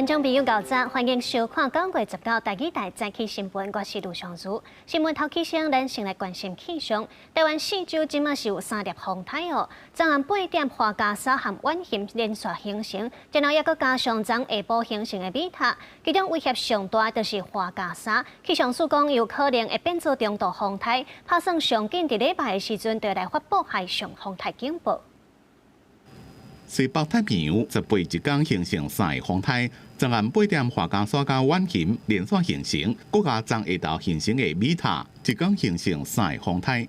观众朋友早早，欢迎收看9月19台记台早起新闻，我是卢尚如。新闻头起先，咱先来关心气象。台湾四周今麦是有3粒风台哦，昨暗8点花加沙和晚蚬连续形成，然后也搁加上昨下晡形成的米塔，其中威胁上大就是花加沙。气象署讲有可能会变做中度风台，打算上紧伫礼拜的时阵就来发布海上风台警报。西北太平洋18日天形成3个风台，昨暗8点花加沙加晚蚬连续形成，搁加昨下昼形成的米塔，一共形成3个风台。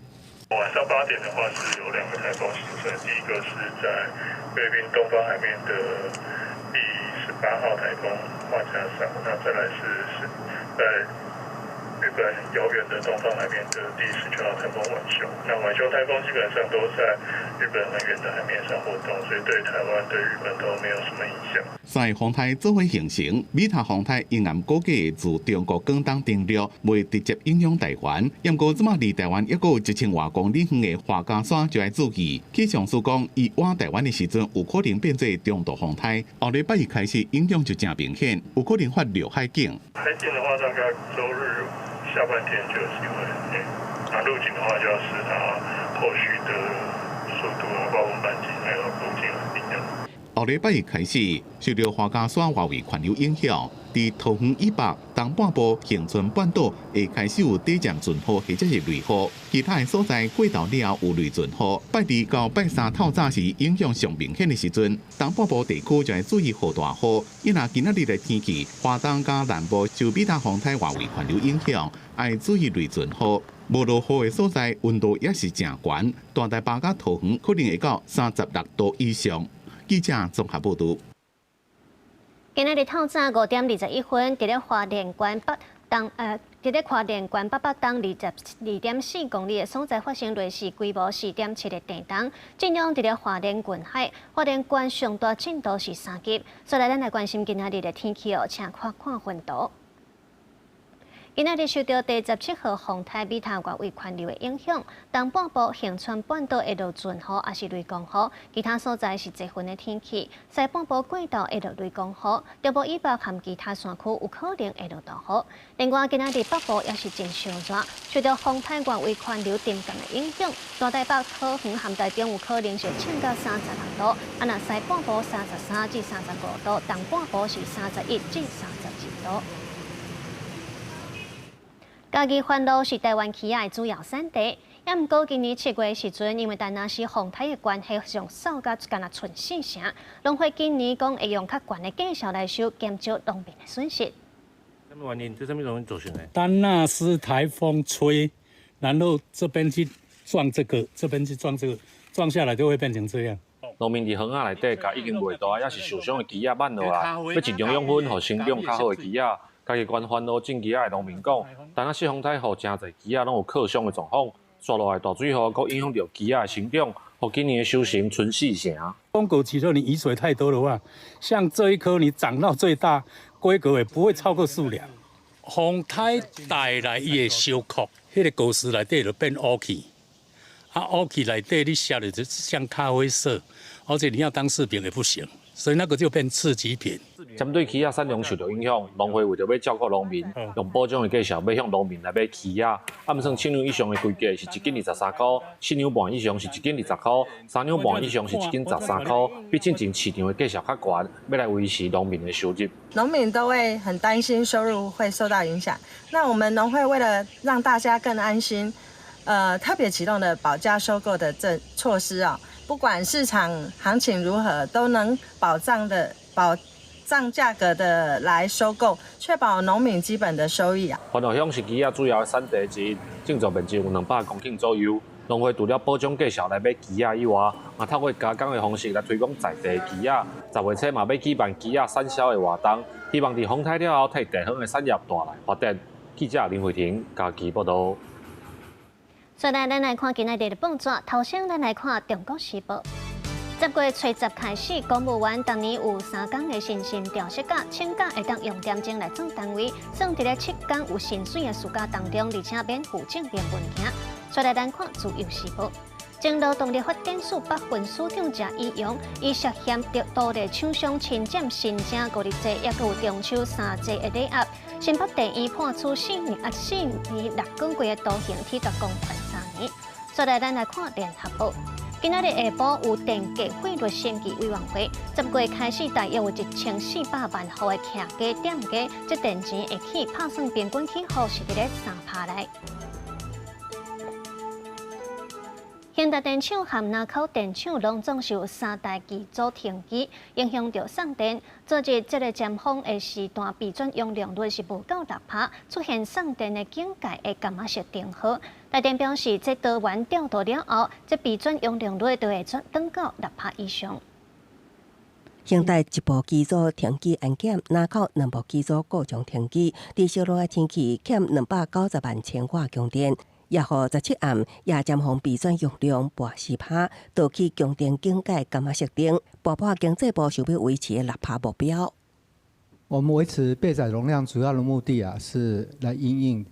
晚上8点的话是有2个台风形成，第一个是在菲律宾东方海面的第18号台风花加沙，那再来是在日本遥远的东方海面的第19号台风浣熊。那浣熊台风基本上都在日本很远的海面上活动，所以对台湾、对日本都没有什么影响。3个风台做伙形成，米塔风台因暗估计自中国广东登陆，未直接影响台湾。不过，即马离台湾还有1000多公里远的花加沙就要注意。气象署讲，伊往台湾的时阵有可能变做中度风台，后礼拜一开始影响就真明显，有可能发陆海警。海警的话，大概周日下半天就有机会。那陆警的话，就要视它后续的速度啊，包括半径还有路径的力量。后礼拜一开始，受到花加沙外围环流影响，伫桃园以北东半部恒春半岛会开始有短暂阵雨或者是雷雨，其他的所在过昼了后有雷阵雨。拜2到拜3透早时影响上明显的时阵，东半部地区就要注意下大雨。因若今仔日的天气，华东加南部受米塔风台外围环流影响，要注意雷阵雨。无落雨的所在，温度也是真悬，大台北甲桃园可能会到36度以上。记者综合报道。今日透早5点21分，伫咧花莲县北东伫咧花莲县北北东22.4公里的所在发生类似规模4.7的地震，震央伫咧花莲近海，花莲县上大震度是3级。所以咱来关心今仔日的天气哦，请看云图。今仔日受到第17号风台米塔外围环流的影响，东半部恒春半岛会落阵雨，也是雷公雨；其他所在是多云的天气。西半部过道会落雷公雨，中部以北含其他山区有可能会落大雨。另外，今仔日北部也是真烧热，受到风台外围环流沉降的影响，大台北、桃园含台中有可能是降到36度，啊那西半部33至35度，东半部是31至32度。嘉义番路是台湾起亚的主要产地，也毋过今年7月时阵，因为丹那市风台的关系，上少甲干那剩4成。农会今年讲会用较悬的价数来收，减少农民的损失。什么原因？这什么原因造成的？丹那斯台风吹，然后这边去撞这个，这边去撞这个，撞下来就会变成这样。农民伫园仔内底，甲已经卖大也是受伤的枝仔挽落来，要尽量用粉，互生长较好的枝仔。家己关番路种枝仔的农民讲，但是风台互真侪枝仔拢有克伤的状况，刷落来大水雨，佫影响到枝仔的生长，互今年的收成剩4成。风枸杞，如果你雨水太多的话，像这一棵你长到最大，规格也不会超过4两。风台带来伊的烧壳，迄个果实内底就变乌去，乌去内底你吃的就像咖啡色，而且你要当饰品也不行。所以那个就变次级品。针对起亚产量受到影响，农会为着要照顾农民，用保障的价数要向农民来买起亚。暗算7两以上的规价是1斤23块，4两半以上是1斤20块，3两半以上是1斤13块，比进前市场的价数较悬，要来维持农民的收入。农民都会很担心收入会受到影响。那我们农会为了让大家更安心，特别启动的保价收购的措施啊。不管市场行情如何，都能保障价格的来收购，确保农民基本的收益啊。番路乡是起亚主要的产地之一，种植面积有200公顷左右。农会除了保障价数来买起亚以外，也透过加工的方式来推广在地起亚。10月初嘛要举办起亚产销的活动，希望伫风台了后，替地方的产业带来发展。记者林慧婷嘉义报道。所以咱来看今仔日的报纸，头先咱来看《中国时报》。10月初10开始，公务员当年有3天的薪薪调息假，请假会当用点钟来总单位，算伫咧7天有薪水的暑假当中，而且免负证明文件。所以咱看《自由时报》。前劳动力发展署北分署长郑义勇，以涉嫌对多地厂商侵占新城5日制，也有中秋3制的礼盒。新北地院判处4年6个月的徒刑，体罚共判3年。再来，咱来看联合报。今仔日下晡有电价费率审议委员会，10月开始大约有1400万户的客家店家，这电钱会起拍算平均起伏是伫咧3%内。兴达电厂和南口电厂拢总是有3大机组停机，影响到送电。昨日这个尖峰的时段，备准用量率是无够6%，出现送电的警戒的柑仔色灯号。台电表示，这多元调度了后，这备准用量率就会转到6%以上。兴达一部机组停机案件，南口2部机组各种停机，伫烧热的天气欠290万千瓦供电。夜号17暗，夜尖峰备准用量半4%，导起供电警戒柑仔色灯，包括经济部想要维持的6%目标。我们维持备载容量主要的目的是来因应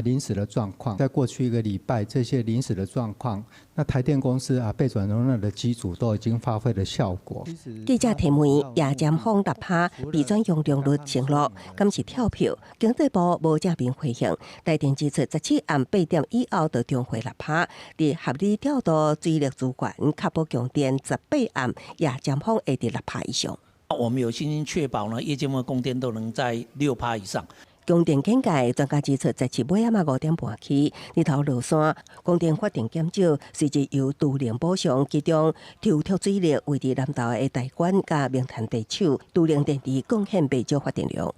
临时的状况。在过去1个礼拜，这些临时的状况，那台电公司备载容量的机组都已经发挥了效果。记者提问：夜尖峰6%备准用量率承诺，敢是跳票？经济部无正面回应。台电指出，17暗8点以后就重回6%，伫合理调度水力资源，确保供电18暗夜尖峰会伫6%以上。我们有信心确保呢，夜间的供电都能在6%以上。供电警戒专家指出，17尾暗5点半起，日头落山，供电发电减少，随即由都能补偿，其中抽脱水力位置南投的台管加明潭地厂，都能电池贡献不少发电量。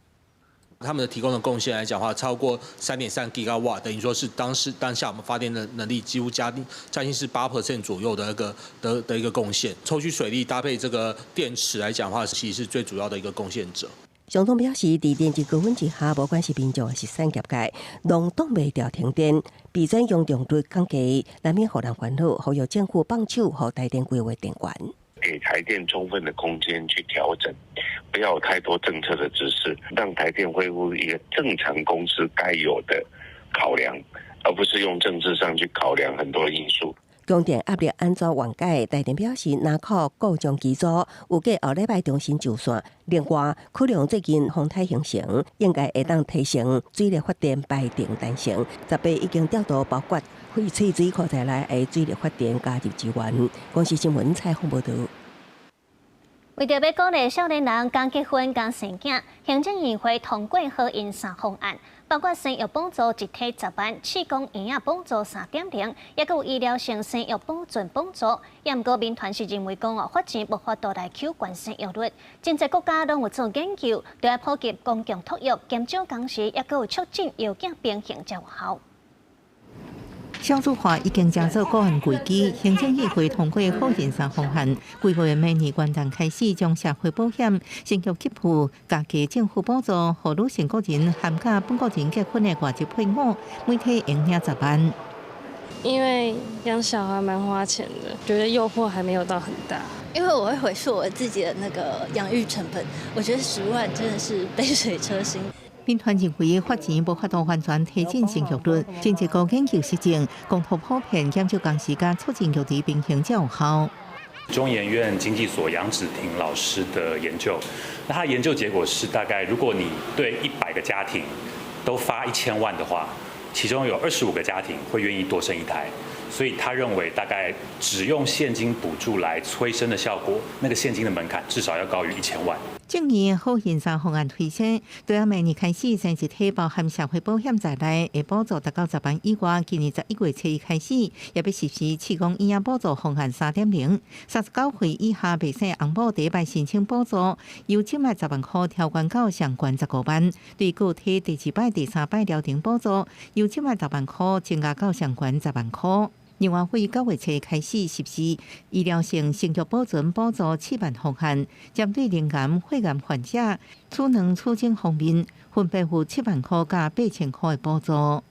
他们的提供的贡献来讲的话，超过3.3 GW， 等于说是当下我们发电的能力几乎将近是8% 左右的一个贡献。抽取水力搭配这个电池来讲的话，其实是最主要的一个贡献者。上总表示，伫电池高温之下，无管是民众还是产业界，拢挡袂掉停电。备准用量率降低，难免互人烦恼，呼吁政府放手，互台电规划电源。给台电充分的空间去调整，不要有太多政策的指示，让台电恢复一个正常公司该有的考量，而不是用政治上去考量很多因素。供电压力安怎缓解？台电表示，南口各种机组有计后礼拜重新就线。另外，可能最近风台形成，应该会当提升水力发电排电弹性。18已经调度包括废水水库在内的水力发电加入资源。公司新闻采访报道。为着要鼓励少年人刚结婚、刚生囝，行政院会通过好因3方案，包括生育补助一体10万、试工营养补助3.0，也有医疗性生育补助。也毋过民团是认为讲发展无法度来求悬生育率，真侪国家拢有做研究，就要普及公共托育、减少工时，也有促进幼囝平衡才有效。少子化已经加速个案危机，行政议会通过好因3方案，规划明年元旦开始将社会保险、生育给付加加政府补助，予女性个人含加本个人结婚的外籍配偶，每体用领10万。因为养小孩蛮花钱的，觉得诱惑还没有到很大。因为我会回溯我自己的那个养育成本，我觉得10万真的是杯水车薪。民团认为发钱无法度完全提振生育率，经济局研究实证，公托普遍减少工时加促进育儿平衡才有效。中研院经济所杨芷婷老师的研究，那他研究结果是，大概如果你对100个家庭都发1000万的话，其中有25个家庭会愿意多生1胎。所以他认为，大概只用现金补助来催生的效果，那个现金的门槛至少要高于1000万。正义好因3方案推升，对明年开始生一体包含社会保险在内的补助达到10万以外，今年11月7日开始，也要实施试工营养补助方案3.0。39岁以下未生翁某第一摆申请补助，由7万10万块调悬到上悬15万；对个体第2摆、第3摆疗程补助，由7万10万块增加到上悬10万块。另外，会9月7日开始实施医疗性生育保存补助7万方案，针对灵癌、血癌患者，储能储精方面，分别付7万块加8000块的补助。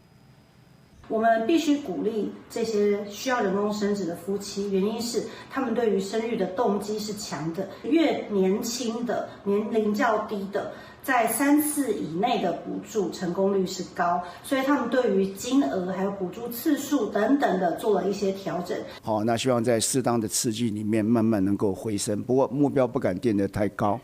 我们必须鼓励这些需要人工生殖的夫妻，原因是他们对于生育的动机是强的，越年轻的、年龄较低的，在3次以内的补助成功率是高，所以他们对于金额还有补助次数等等的做了一些调整。好，那希望在适当的刺激里面慢慢能够回升，不过目标不敢定得太高，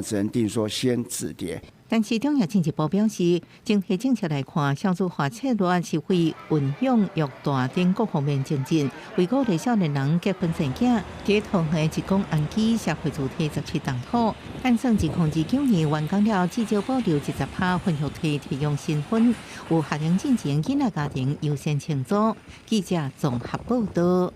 只能定说先止跌。但是中央经济部表示，整体政策来看，少子化策略是会运用育大等各方面精进，为鼓励少年人结婚生囝，在同行一公安基社会主体17档土，按算2009年完工了，至少保留10%婚育体提供新婚，有学龄进前囡仔家庭优先清楚。记者综合报道。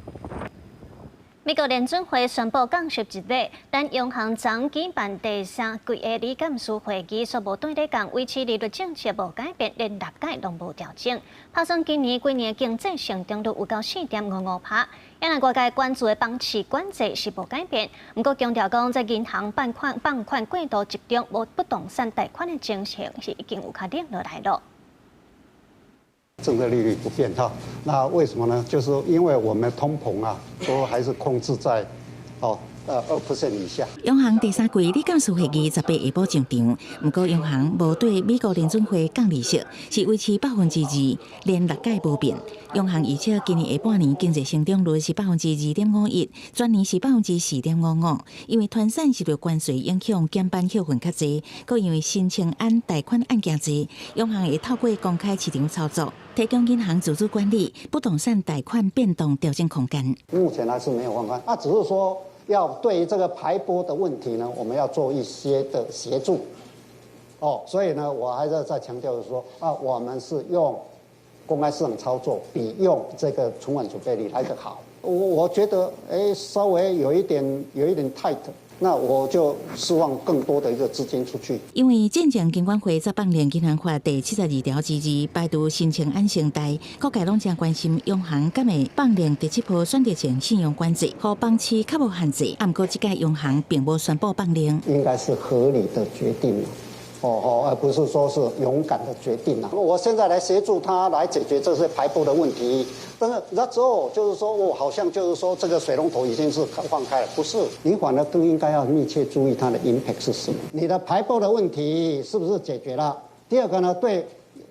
美国联准会宣布降息1厘，但央行昨举办第3季的理监事会议，却无对咧讲维持利率政策无改变，连6届拢无调整。拍算今年规年经济成长率有到4.55%，也让外界关注的房市管制是无改变。不过强调讲，在银行放款过度集中，无不动产贷款的情形是已经有较冷落来了。政策利率不变哈，那为什么呢？就是因为我们通膨都还是控制在2% 以下。央行第3季理监事会议18下晡上场，不过央行无对美国联准会降利息，是维持2%，连6届无变。央行预测今年下半年经济成长率是2.51%，全年是4.55%。因为团散受到关税影响，减班扣分较侪，佮因为新青安贷款案件侪，央行会透过公开市场操作，提供银行自主管理不动产贷款变动调整空间。目前还是没有放宽，只是说要对于这个排波的问题呢，我们要做一些的协助。所以呢，我还是再强调的说我们是用公开市场操作，比用这个存款储备率来得好。我觉得稍微有一点 tight。那我就希望更多的一个资金出去。因为进前金管会在放连银行法第72条之2，排除新青安信贷，各界拢正关心央行敢会放连第7波选择性信用管制，和房市较无限制。不过这届央行并无宣布放连，应该是合理的决定。而不是说是勇敢的决定我现在来协助他来解决这些排波的问题，但是那之后就是说好像就是说这个水龙头已经是放开了，不是，你反而更应该要密切注意它的 impact 是什么，你的排波的问题是不是解决了？第二个呢，对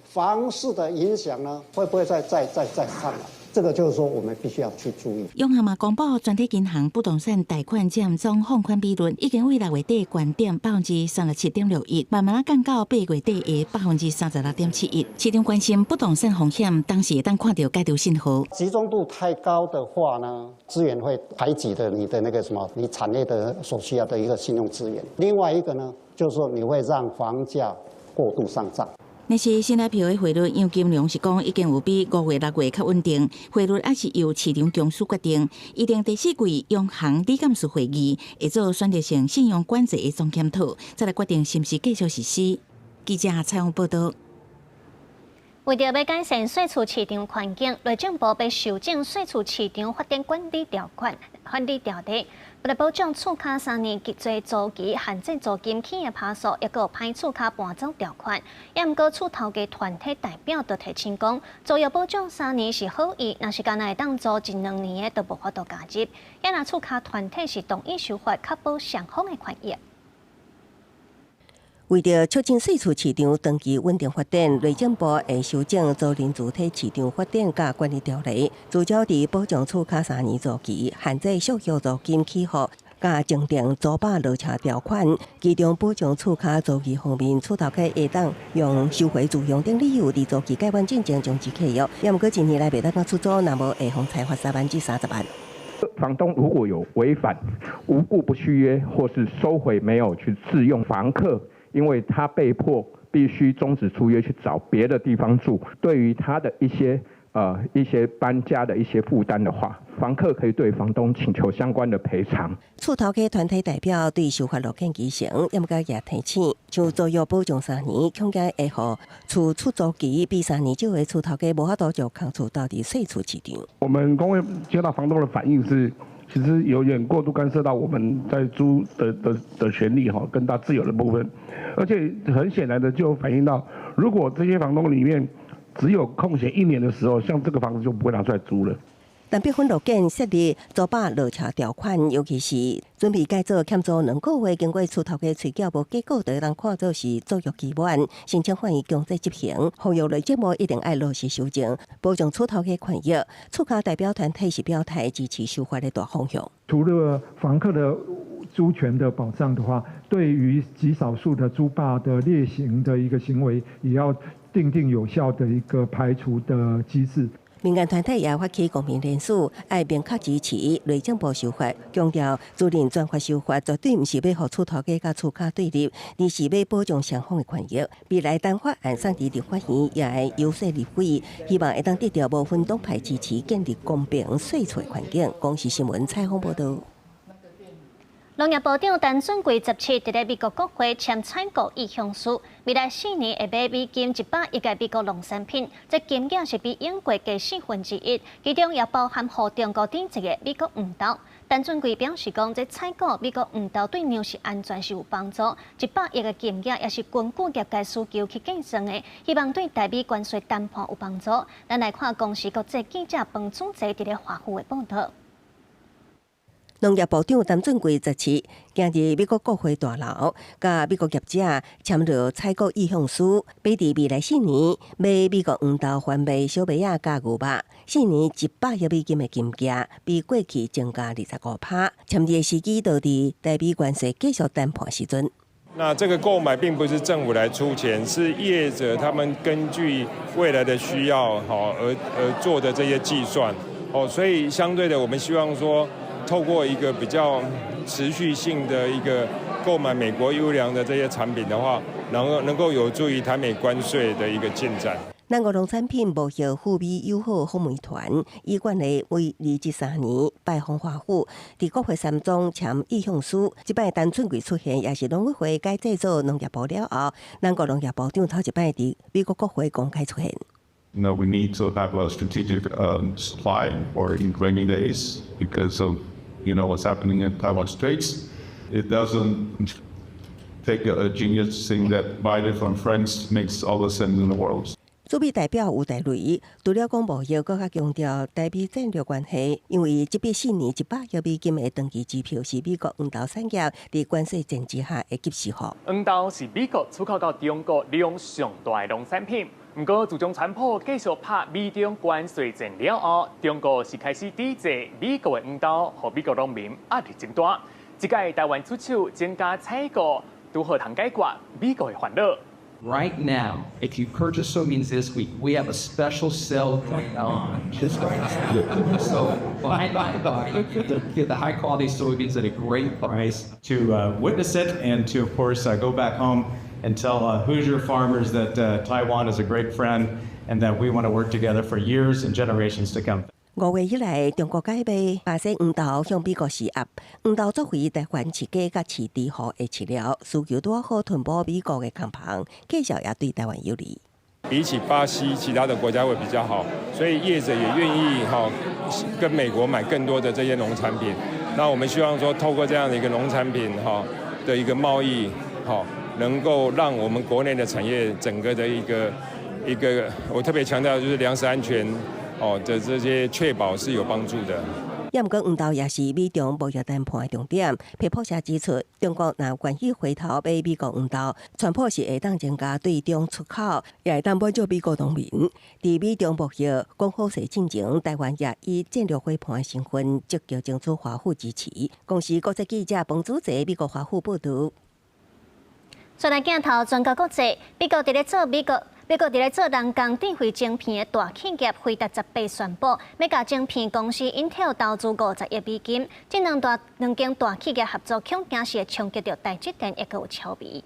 房市的影响呢，会不会再上来？这个就是说，我们必须要去注意。央行嘛公布，全体银行不动产贷款占总放款比率已经为6月底悬点37.61%，慢慢降到8月底的36.71%。市场关心不动产风险，当时当看到解除信号。集中度太高的话呢，资源会排挤的你的那个你产业的所需要的一个信用资源。另外一个呢，就是说你会让房价过度上涨。但是新台币的汇率，杨金龙是讲已经有比5月、6月较稳定，汇率也是由市场中枢决定。预定第4季央行理监事会议会做选择性信用管制的总检讨，再来决定是不是继续实施。记者采访报道。为着要改善税厝市场环境，内政部要修正税厝市场发展管理条例，为了保障厝卡3年急做租期，限制租金起的趴数，也有歹厝卡搬走条款。也毋过厝头家团体代表都提醒讲，租约保障3年是好意，若是敢若会当租1-2年的，都无法度加入。也若厝卡团体是同意修法，确保双方的权益。为了促进税厝市场长期稳定发展，内政部会修正租赁主体市场发展甲管理条例，聚焦伫保障厝卡3年租期、限制续约租金起伏、甲增订租把落车条款。其中保障厝卡租期方面，厝头家会当用收回自用等理由，伫租期改完进前终止契约。也毋过一年内袂当出租，若无会互裁罚3万至30万。房东如果有违反无故不续约，或是收回没有去自用房客，因为他被迫必须终止租约去找别的地方住，对于他的一些搬家的一些负担的话，房客可以对房东请求相关的赔偿。厝头家团体代表对修法路径基成，也毋过也提醒，像租约保障3年，恐惊会互厝出租期比3年少的厝头家无法度就空厝到底税厝市场。我们工会接到房东的反应是，其实有点过度干涉到我们在租的权利跟他自由的部分，而且很显然的就反映到，如果这些房东里面只有空闲1年的时候，像这个房子就不会拿出来租了。但必分路径设立租把落车条款，尤其是准备改造欠租2个月，经过厝头家催缴无结果，就会当看作是租约期满，申请法院强制执行。呼吁类节目一定要落实修正，保障厝头家权益。厝家代表团体是表态支持修法的大方向。除了房客的租权的保障的话，对于极少数的租霸的劣行的一个行为，也要订定有效的一个排除的机制。民间团体也发起公民联署，要明确支持内政部修法，强调租赁专法修法绝对不是要让厝头家甲厝家对立，而是要保障双方的权益。未来当法案送至立法院，也会优势立委，希望会当得到部分党派支持，建立公平税税环境。公视新闻采访报道。农业部长陈俊贵17日在美国国会签采购意向书，未来4年会买美金100亿个美国农产品，这金额是比英国加1/4，其中也包含和中国顶一个美国黄豆。陈俊贵表示讲，这采购美国黄豆对粮食安全是有帮助，100亿个金额也是根据业界需求去计算的，希望对台美关税谈判有帮助。咱来看公视国际记者彭祖哲伫咧华府的报道。农业部长陈俊贵17今日美国国会大楼，甲美国业者签了采购意向书，比伫未来4年买美国黄豆、番麦、小麦仔加牛肉，4年100亿美金的金额，比过去增加25%。签字的时机到伫台美关税继续谈判时阵。那这个购买并不是政府来出钱，是业者他们根据未来的需要而做的这些计算所以相对的，我们希望说，透过一个比较持续性的一个购买美国优良的这些产品的话，能够有助于台美关税的一个进展。咱国农产品贸易赴美友好访问团依惯例为2013年拜访华府，伫国会3中签意向书。即摆陈俊贵出现，也是农委会改制作农业部了后，咱国农业部长头一摆伫美国国会公开出现。No, we need to have a strategic supply for in rainy days because of what's happening in Taiwan Straits. It doesn't take a genius thing that buy it from friends makes all the sense in the world. 驻美代表吴大雷除了讲贸易，更加强调台美战略关系，因为这笔4年100亿美金的长期支票是美国黄豆产业在关税政治下的及时雨。黄豆是美国出口到中国量上大的农产品，不过自从川普继续拍美中关税战了后，中国是开始抵制美国的黄豆，和美国农民压力真大。这届台湾出手增加采购，如何通解决美国的烦恼？Right now, if you purchase soybeans this week, we have a special sale going on. So buy get the high quality soybeans at a great price. To witness it and to, of course, go back home and tell Hoosier farmers that Taiwan is a great friend and that we want to work together for years and generations to come. 5月以来，中国改卖巴西黄豆向美国施压，黄豆作为台湾饲鸡甲饲猪户的饲料，需求拄好吞补美国的空棚，绩效也对台湾有利。比起巴西，其他的国家会比较好，所以业者也愿意跟美国买更多的这些农产品。那我们希望说，透过这样的一个农产品的一个贸易能够让我们国内的产业整个的一个，我特别强调就是粮食安全。的这些确保是有帮助的。也毋过，黄豆也是美中贸易谈判的重点。皮普社指出，中国若愿意回头买美国黄豆，川普是会当增加对中出口，也会当帮助美国农民。伫美中贸易讲好势进前，台湾也以战略伙伴的身份积极争取华府支持。公视国际记者彭祖哲美国华府报道。再来镜头，全国国际，美国伫咧做伫咧做人工智慧晶片的大企业辉达18宣布，要甲晶片公司 Intel 投资50亿美金。这两间大企业合作，恐惊是会冲击到台积电一个有超微。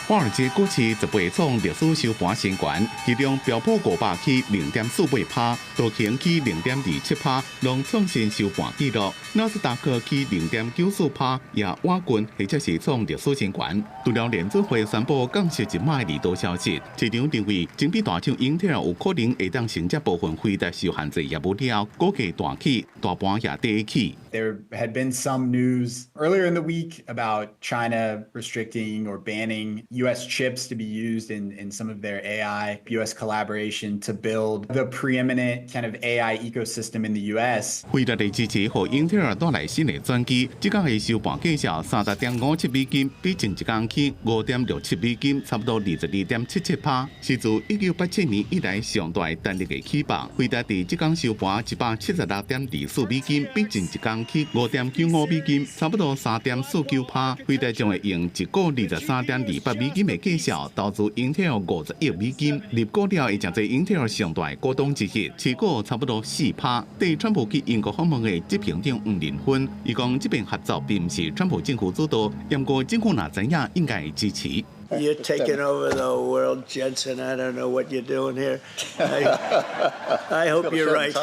华尔街股市18创历史收盘新高，其中标普500起0.48%，道琼起0.27%，拢创新收盘纪录。纳斯达克起0.94%，也瓦群或者是创历史新高。除了联准会宣布降息一码利多消息，市场认为晶片大厂 Intel 有可能会当承接部分辉达受限制业务了，股价大起，大盘也低起。There had been some news earlier in the week about China restricting or banning U.S. chips to be used in some of their AI, U.S. collaboration to build the preeminent kind of AI ecosystem in the U.S. 费达的支持和英特尔带来新的转机，即天的收盘计价30.57美金，比前一天起5.67美金，差不多22.77%，是自1987年以来上大单日的起爆。费达伫即天收盘176.24美金，比前一天起5.95美金，差不多3.49%。费达将会用一股23.28美金的计价投资英特尔50亿美金，入股了会将做英特尔上大股东之一，持股差不多4%。对川普去英国访问的执行长黄仁勋，伊讲这边合作并不是川普政府主导，不过政府若知影应该会支持。You're taking over the world, Jensen. I don't know what you're doing here. I hope you're right.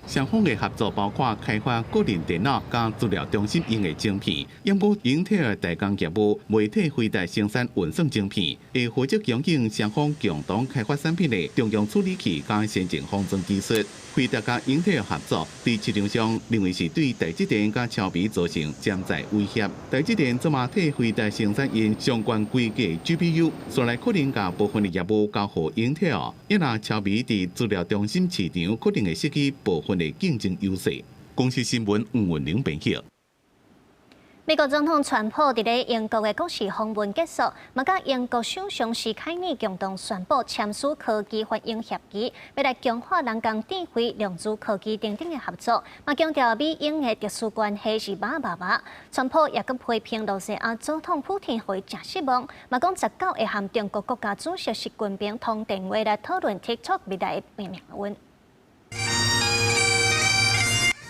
双方的合作包括开发个人电脑加资料中心用的晶片，不过英特尔代工业务媒体费达生产运算晶片，会负责供应双方共同开发产品的中央处理器加先进封装技术。费达甲英特尔合作，在市场上认为是对台积电甲超微造成潜在威胁。台积电则嘛替费达生产因相关规格 GPU， 所来可能甲部分的业务交予英特尔，一若超微伫资料中心市场可能会失去部分的竞争优势。公司新闻黄文玲编辑。美国总统川普伫咧英国的国事访问结束，嘛甲英国首相史凯尼共同宣布签署科技发展协议，要来强化人工智慧、量子科技等等的合作。嘛强调美英的特殊关系是密。川普也佮批评罗西亚总统普京会真失望，嘛讲19会和中国国家主席习近平通电话来讨论 TikTok 未来的命运。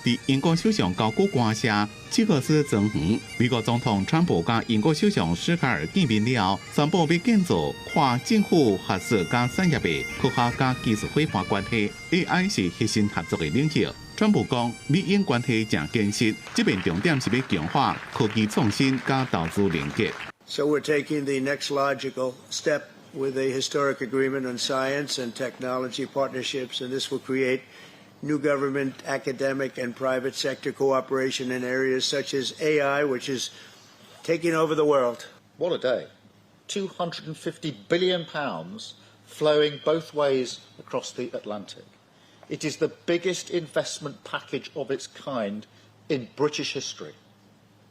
伫英国首相高举官舍7个斯庄园，美国总统川普甲英国首相史凯尔见面了，宣布要建造跨政府、学术加产业的科学加技术伙伴关系 ，AI 是核心合作的领域。川普讲，美英关系正坚实，这边重点是要强化科技创新加投资连结。So we're taking the next logical step with a historic agreement on science and technology partnerships, and this will create new government, academic, and private sector cooperation in areas such as AI, which is taking over the world. What a day. £250 billion flowing both ways across the Atlantic. It is the biggest investment package of its kind in British history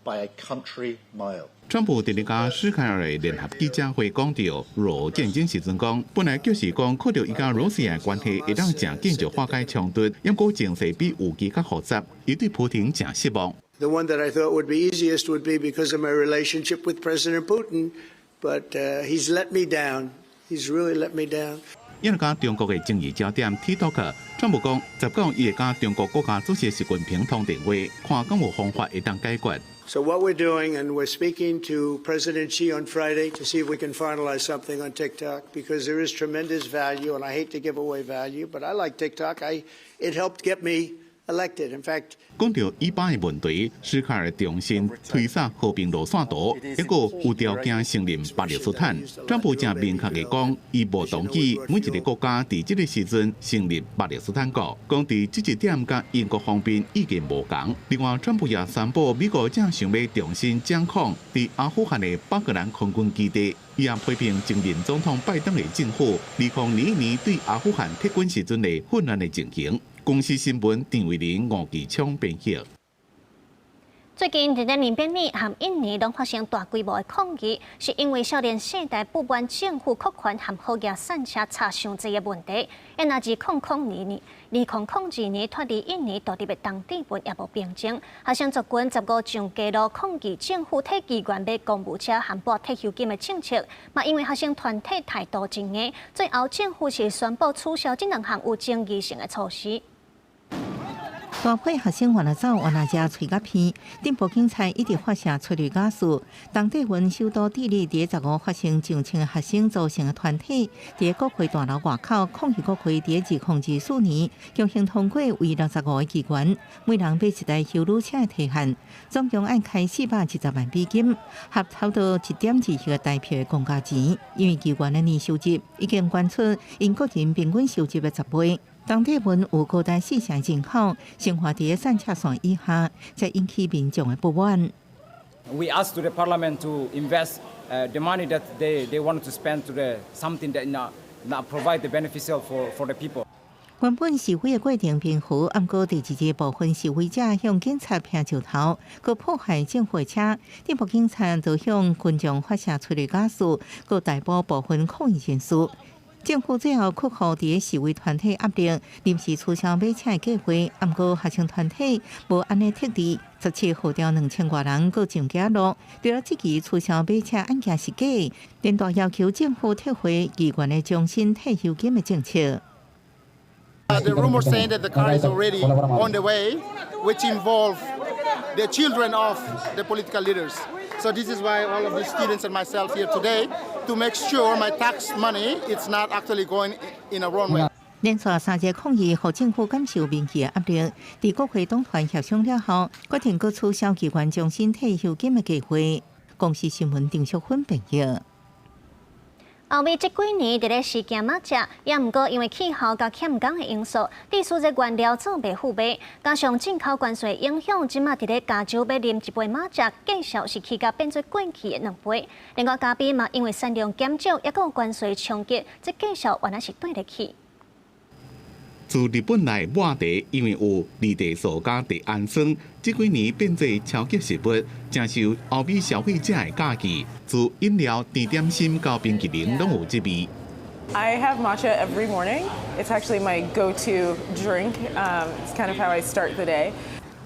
by a country mile. 川普伫咧甲史凯尔的联合记者会讲到，俄战争时阵讲，本来就是讲靠着伊甲罗西亚关系会当正见就化解冲突，不过情势比预期较复杂，伊对普京正失望。The one that I thought would be easiest would be because of my relationship with President Putin, but he's let me down. He's really let me down. 因为甲中国的争议焦点 TikTok， 川普讲19伊会甲中国国家主席习近平通电话，看敢有方法会当解决。So what we're doing, and we're speaking to President Xi on Friday to see if we can finalize something on TikTok, because there is tremendous value, and I hate to give away value, but I like TikTok. It helped get me elected. In fact, 讲到以巴的问题，史凯尔重申推撒和平路线图，一个有条件承认巴勒斯坦。川普正明确地讲，伊无同意每一个国家伫这个时阵成立巴勒斯坦国，讲伫这一点甲英国方面意见无同。另外，川普也宣布美国正想要重新掌控伫阿富汗的巴格兰空军基地。伊也批评前任总统拜登的政府2021年对阿富汗撤军时阵的混乱的情形。公司新闻郑伟林、吴其昌编辑。最近伫咧缅甸里和印尼拢发生大规模的抗议，是因为少年世代不满政府扩权和好业散车差伤济的问题。因那2002年脱离印尼独立的当地本也无平静，学生族群15上街路抗议政府替机关买公务车和拨退休金的政策，嘛因为学生团体态度争议，最后政府是宣布取消这2项有争议性的措施。大批学生往哪走，往哪家吹甲片，顶部警察一直发射催泪瓦斯。当地云首都地理伫15发生上千学生组成的团体，伫国会大楼外口抗议国会伫2004年强行通过为65个机关，每人买一台修路车的提限，总共按开470万美金，合差不多1.2亿个台票的公家钱。因为机关的年收入已经关出因个人平均收入的10倍。当地文有高达4成人口生活伫散车线以下，才引起民众的不满。We asked the Parliament to invest the money that they wanted to spend to the something that not provide the beneficial for the people. 原本示威的过程平和，不过第二日部分示威者向警察劈石头，佮破坏政府车，地部警察就向群众发射催泪ga스，佮逮捕部分抗议人士。政府最后克服伫示威团体压力，临时取消买车的计划。不过学生团体无安尼特地，17号召2000多人佮上街路。除了这期取消买车案件是假，连带要求政府退回议员的终身退休金的政策。The rumor saying that the car is already on the way, which involve the children of the political leaders. So this is why all of the students and myself here today to make sure my tax money is not actually going in a wrong way. 连续3日抗议，互政府感受民意的压力。伫国会党团协商了后，决定佮取消议员终身退休金的计划。公司新闻郑淑芬报道。欧美这几年伫咧事件马只，也毋过因为气候甲欠工的因素，致使这原料做袂赴卖，加上进口关税影响，即马伫咧加州要啉一杯马只，计数是起价变做过去的2倍。另外，加币嘛因为产量减少，也有关税冲击，这计数原来是对得起。自日本来抹茶，因为有二地素加地氨酸，这几年变做超级食物，正受欧美消费者的喜忌。自饮料、甜点心到冰淇淋，拢有这味。I have matcha every morning. It's actually my go-to drink. It's kind of how I start the day.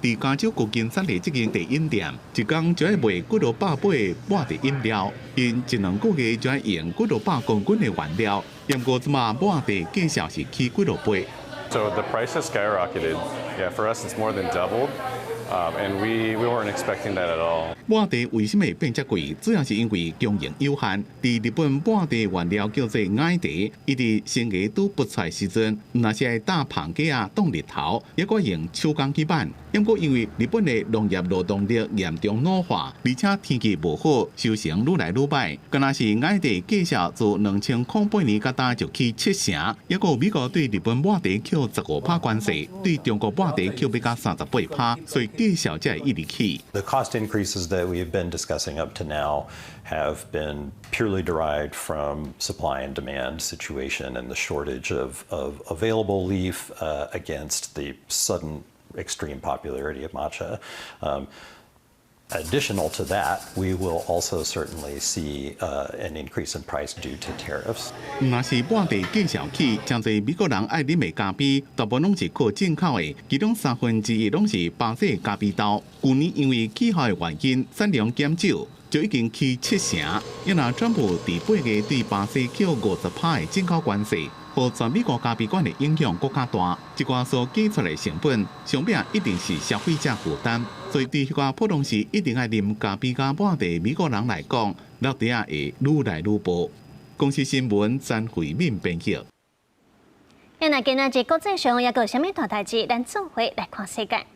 伫加州旧金山的这间茶饮店，一天就要卖几多百杯抹茶饮料，因1-2个月就要用几多百公斤的原料。不过即马抹茶计销是起几多倍。So the price has skyrocketed. Yeah, for us it's more than doubled, and we weren't expecting that at all. 抹茶为什么会变遮贵？主要是因为供应有限。伫日本抹茶原料叫做矮茶，伊伫生涯拄不出时阵，若是爱打棚架啊、挡日头，也可用手工去板。不过因为日本的农业劳动力严重老化，而且天气无好，收成愈来愈歹。敢若是矮茶计销自2008年到今就起7成，也有美国对日本抹茶扣15%关税，对中国抹茶扣要到38%，所以计销才会一直起。The cost increases that we have been discussing up to now have been purely derived from supply and demand situation and the shortage of available leaf against the sudden extreme popularity of matcha. Additional to that, we will also certainly see an increase in price due to tariffs. 若是抹茶计销起，真侪美国人爱啉的咖啡，大部分拢是靠进口的，其中1/3拢是巴西咖啡豆。去年因为气候的原因，产量减少，就已经起7成。因若专部伫8月对巴西扣50%的进口关税。互全美国咖啡馆的影响更加大，一寡所计出来成本，上面一定是消费者负担。所以对迄寡普通时一定爱啉咖啡加抹茶美国人来讲，落地啊会愈来愈薄。公司新闻詹慧敏编辑。那今仔日国际上也有啥物大代志？咱做伙来看世界。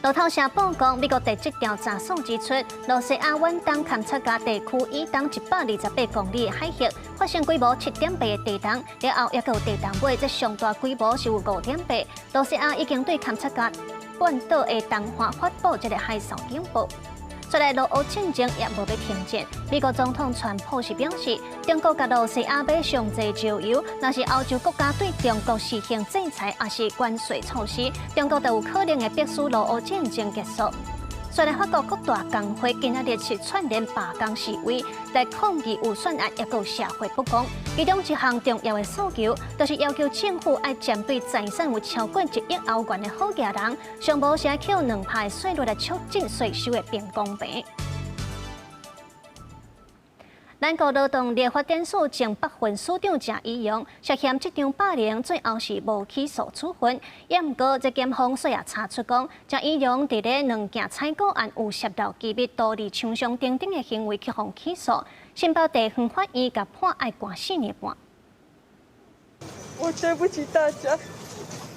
路透社报告，美国地质调查数指出，罗西亚远东勘察加地区以东128公里的海域发生规模7.8的地震，了后也有地震尾，这上大规模是有5.8。罗西亚已经对勘察加半岛的东岸发布这个海啸警报。虽然俄乌战争也无要停战，美国总统川普是表示，中国甲罗西亚买上济石油，若是欧洲国家对中国实行制裁，也是关税措施，中国就有可能会迫使俄乌战争结束。虽然法国各大工会今仔日是串联罢工示威，来抗议预算案也有社会不公。其中一项重要的诉求，就是要求政府要针对财产有超过1亿欧元的好家人，上无是要扣2%的税率来促进税收的变公平。咱国劳动力发展署前北分署长郑义勇涉嫌这场霸凌，最后是无起诉处分。也毋过，这检方虽也查出讲，郑义勇伫咧2件采购案有泄露机密、多利枪伤等等的行为，去互起诉。新北地方法院甲判爱关4年半。我对不起大家，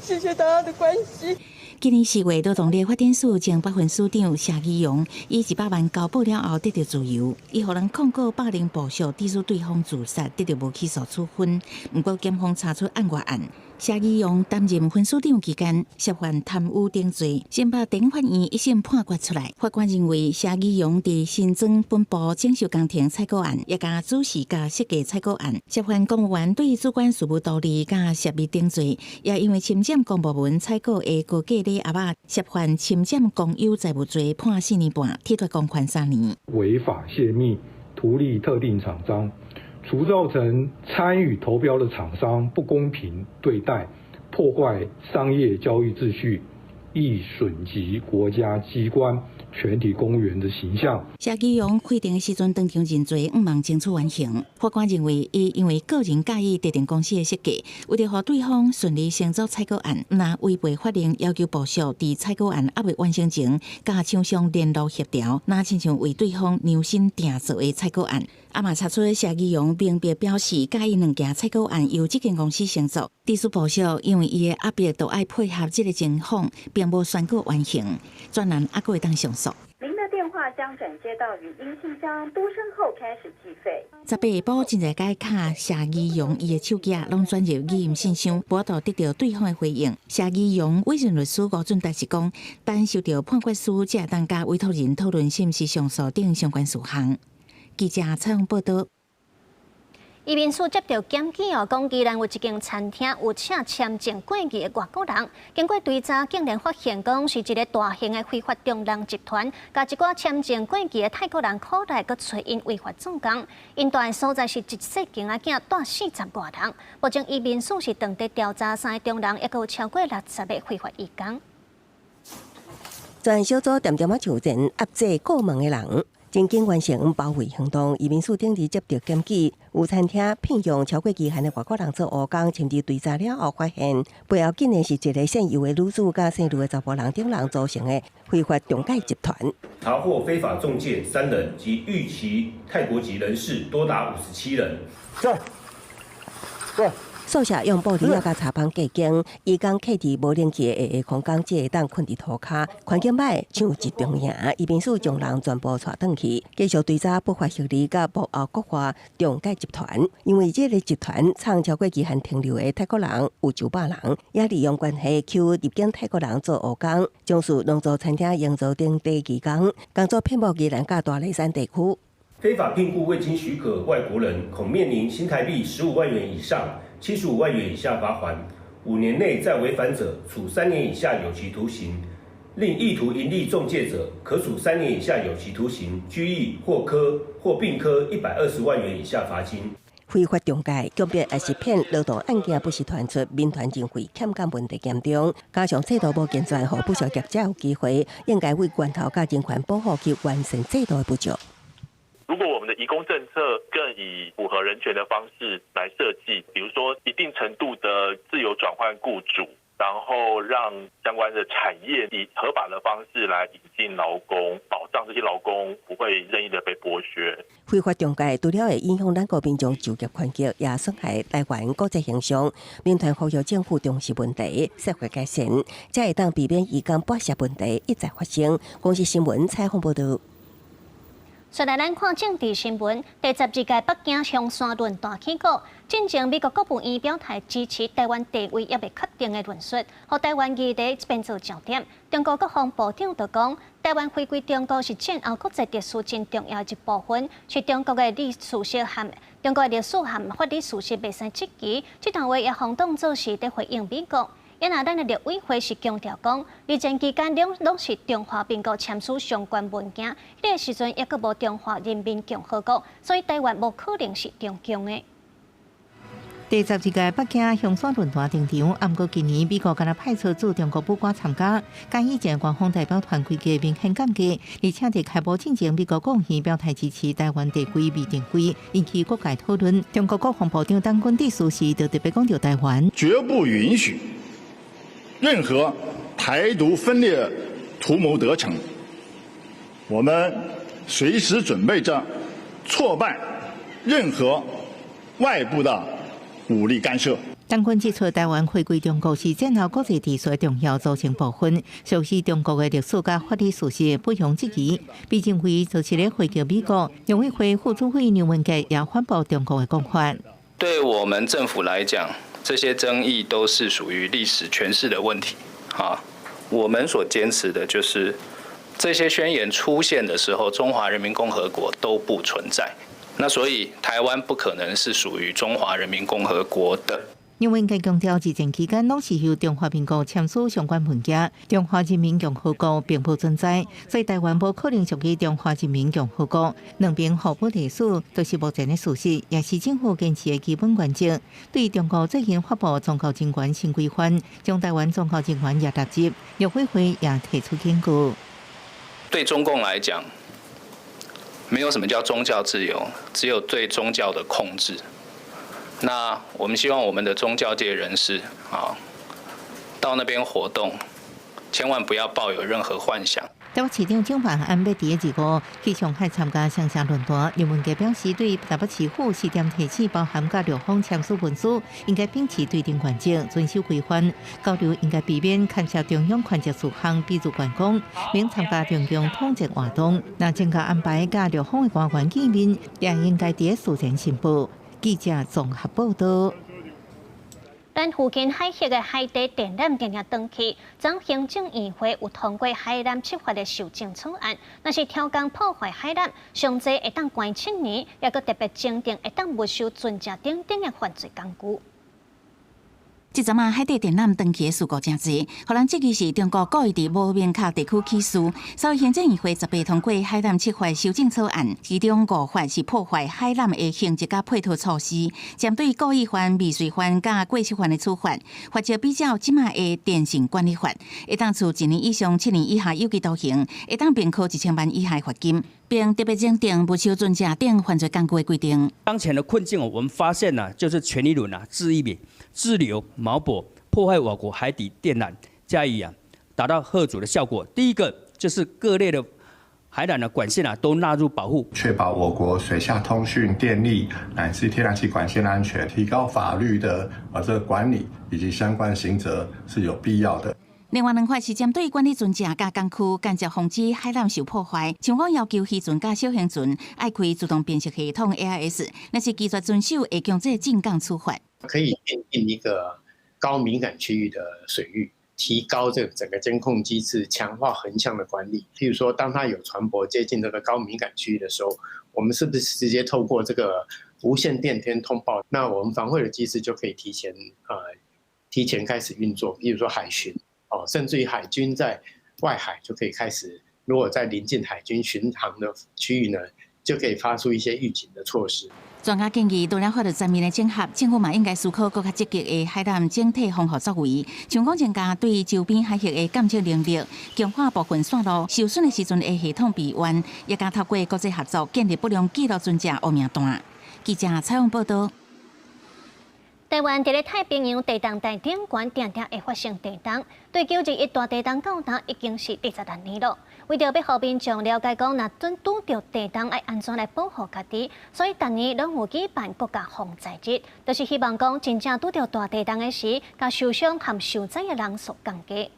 谢谢大家的关心。今年4月，劳动力发展署前北分署长谢义勇以100万交保了后得到自由，伊互人控告霸凌部属，指使对方自杀，得到无起诉处分。不过检方查出案外案。谢义勇担任分署长期间，涉犯贪污等罪，先把地法院一审判决出来。法官认为谢义勇伫新庄本部整修工程采购案，也甲主事甲设计采购案，涉犯公务员对主管事务独立甲涉密等罪，也因为侵占公部门采购的高价礼盒仔，涉犯侵占公有财物罪，判4年半，替代公款3年。违法泄密，图利特定厂商。除造成参与投标的厂商不公平对待，破坏商业交易秩序，亦损及国家机关、全体公务员的形象。谢义勇开庭的时阵当场认罪，5望争取完刑。法官认为，伊因为个人介意特定公司的设计，为了让对方顺利成作采购案，那违背法令要求部属伫采购案还未完成前，甲厂商联络协调，那亲像为对方量身定做的采购案。嘛查出谢义勇明别表示，介意2件采购案由这间公司承做，地属部属因为伊的压迫都爱配合这个情况，并无宣告完成。专栏还会当上诉。您的电话将转接到语音信箱，嘟声后开始计费。18下晡，真侪解卡谢义勇伊的手机拢转入语音信箱，无度得到对方的回应。谢义勇委任律师吴俊达是讲，等收到判决书，才当甲委托人讨论是毋是上诉等相关事项。记者采访报道。移民署接到检举讲宜兰有一间餐厅有请签证过期的外国人，经过追查，竟然发现讲是一个大型的非法中人集团，甲一寡签证过期的泰国人口袋，佮找因违法做工。因住的所在是一细间仔囝带40外人，目前移民署是当地调查3个中人，也有超过60个非法移工。专案小组点点就人压制过问的人。曾经完成包围行动，移民署顶日接到检举，有餐厅聘用超过期限的外国人做务工，甚至追查了后发现，背后竟然是一个姓尤的女子加姓卢的查甫人等人组成的非法中介集团。查获非法中介3人及逾期泰国籍人士多达57人。宿舍用玻璃甲茶棚隔间，移工客伫无冷气的下空间，只会当困伫涂骹，环境歹像一重影。移民署将人全部带转去，继续追查不法协力甲幕后国华中介集团。因为这个集团创超过期限停留的泰国人有900人，也利用关系求入境泰国人做务工，将事农作餐厅营造等地期间，工作遍布宜兰甲大雷山地区。非法聘雇未经许可外国人，恐面临新台币15万元以上75万元以下罚锾，5年内再违反者，处3年以下有期徒刑；另意图盈利中介者，可处3年以下有期徒刑、拘役或并科120万元以下罚金。非法中介、强骗也是骗劳动案件不时传出，民团认为欠干问题严重，加上制度无健全，让不少业者有机会，应该为源头甲人权保护及完善制度的不足。如果我们的移工政策更以符合人权的方式来设计，比如说一定程度的自由转换雇主，然后让相关的产业以合法的方式来引进劳工，保障这些劳工不会任意的被剥削。非法中介除了会影响咱国民众就业环境，也损害台湾国际形象。民团呼吁政府重视问题，设法改善，才会当避免移工剥削问题一再发生。公视新闻采访报道。再来，咱看政治新闻。第12届北京香山论大起鼓，进前美国国务院表态支持台湾地位也未确定的论述，和台湾议题变做焦点。中国国防部长就讲，台湾回归中国是战后国际秩序真重要一部分，是中国的历史史和法理事实袂使质疑。这段话也轰动做是在回应美国。也那咱的立委会是强调讲，二战期间拢是中华民国签署相关文件，迄个时阵也阁无中华人民共和国，所以台湾无可能是中共的。第12届北京香山论坛登场，不过今年美国敢若派出驻中国武官参加，甲以前官方代表团规格明显降低，而且伫开幕进前，美国国议表态支持台湾地区未定规，引起各界讨论。中国国防部长当军第4时就特别讲到台湾，绝不允许任何台独分裂图谋得逞，我们随时准备着挫败任何外部的武力干涉。当军指出，台湾回归中国是战后国际秩序重要组成部分，熟悉中国的历史甲法律事实，不容置疑。毕竟会做起咧回击美国，农委会副主委刘文杰也反驳中国的讲法。对我们政府来讲，这些争议都是属于历史诠释的问题。我们所坚持的就是，这些宣言出现的时候，中华人民共和国都不存在。那所以，台湾不可能是属于中华人民共和国的。刘文杰强调，执政期间拢是由中华民国签署相关文件，中华人民共和国并不存在，所以台湾无可能属于中华人民共和国。两边互不隶属，都是目前的事实，也是政府坚持的基本原则。对中国最近发布宗教人权新规范，将台湾宗教人权也纳入，陆委会也提出检举。对中共来讲，没有什么叫宗教自由，只有对宗教的控制。那我们希望我们的宗教界人士到那边活动，千万不要抱有任何幻想。台北市长蒋万安要第2去上海参加上下论坛，刘文杰表示，对台北市府4点提醒，包含甲陆方签署文书，应该秉持对等原则，遵守规范。交流应该避免干涉中央权责事项，比如员工，免参加中央统战活动。那增加安排甲陆方的官员见面，也应该伫事前申报。记者综合报道。咱附近海峡的海底电缆定定登去，昨行政院会有通过海缆执法的修正草案，若是超工破坏海缆，上济会当关7年，也佮特别增订会当没收存价等等的犯罪工具。即阵啊，海底电缆登记的事故真侪，互人质疑是中国故意伫无明确地区起诉。稍后行政院会18通过海缆执法修正草案，其中5法是破坏海缆的刑责甲配套措施，针对故意犯、未遂犯甲过失犯的处罚，或者比较即卖的电信管理法，会当处1年以上7年以下有期徒刑，会当并科1000万以下罚金，并特别增订不收存价等犯罪工具的规定。当前的困境，我们发现就是权利轮恣意滞留、锚泊、破坏我国海底电缆，加以达到嚇阻的效果。第一个就是各类的海缆的管线都纳入保护，确保我国水下通讯、电力乃至天然气管线的安全，提高法律的这个管理以及相关刑责是有必要的。另外2块是针对管理船只甲工区间接防止海缆受破坏，像讲要求渔船甲小型船爱开自动辨识系统 AIS， 若是拒绝遵守，会强制进港处罚。可以奠定一个高敏感区域的水域，提高这整个监控机制，强化横向的管理。譬如说，当它有船舶接近这个高敏感区域的时候，我们是不是直接透过这个无线电天通报？那我们防卫的机制就可以提前开始运作。譬如说海巡甚至于海军在外海就可以开始，如果在临近海军巡航的区域呢，就可以发出一些预警的措施。专家建议，除了法律层面的整合，政府嘛应该思考更加积极的海缆整体防护作为，像讲增加对周边海峡的监测能力，强化部分线路受损的时阵的系统备援，也加透过国际合作建立不良记录船只污名单。记者采访报道。台湾伫咧太平洋地动带顶悬常常会发生地动，对921大地动到达已经是26年了。为着要互民众了解讲，若准拄着地动，要安怎来保护家己，所以逐年拢有举办国家防灾日，就是希望讲真正拄着大地动的时，甲受伤和受灾的人所降低。